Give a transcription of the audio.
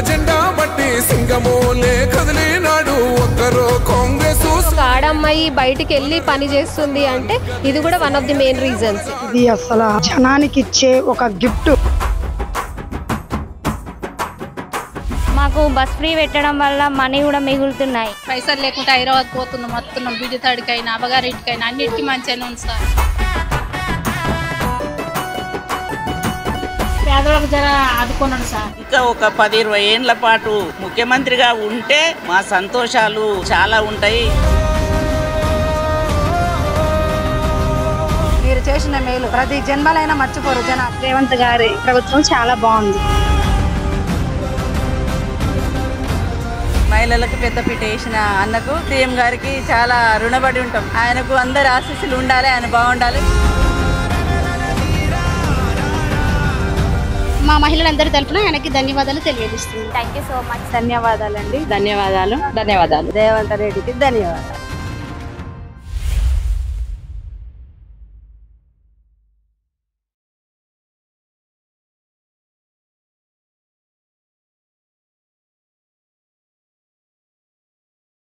జెండా బట్టి సింగమోలే కదిలినాడు ఒక్కరో కాంగ్రెస్. ఆడమ్మాయి బయటికి వెళ్ళి పని చేస్తుంది అంటే ఇది కూడా one of the main reasons. ఇది అసలు జనానికి ఇచ్చే ఒక గిఫ్ట్. మాకు బస్ ఫ్రీ పెట్టడం వల్ల మనీ కూడా మిగులుతున్నాయి. పైసలు లేకుంటే హైదరాబాద్ పోతున్నాం, వస్తున్నాం, బిడ్డ తాడికైనా అబ్బగారింటికైనా అన్నిటికీ మంచిగానే ఉంది సార్. పేదలకు జర ఆదుకున్నాడు సార్. ఇంకా ఒక 10-20 ఏళ్ల పాటు ముఖ్యమంత్రిగా ఉంటే మా సంతోషాలు చాలా ఉంటాయి. మీరు చేసిన మేలు ప్రతి జన్మలైనా మర్చిపోరు జన. రేవంత్ గారి ప్రభుత్వం చాలా బాగుంది. మహిళలకు పెద్దపీట వేసిన అన్నకు సీఎం గారికి చాలా రుణపడి ఉంటాం. ఆయనకు అందరి ఆశీస్సులు ఉండాలి, ఆయన బాగుండాలి. మా మహిళలందరి తరఫున ఆయనకి ధన్యవాదాలు తెలియజేస్తుంది. Thank you so much. ధన్యవాదాలండి. ధన్యవాదాలు. రేవంత్ రెడ్డికి ధన్యవాదాలు.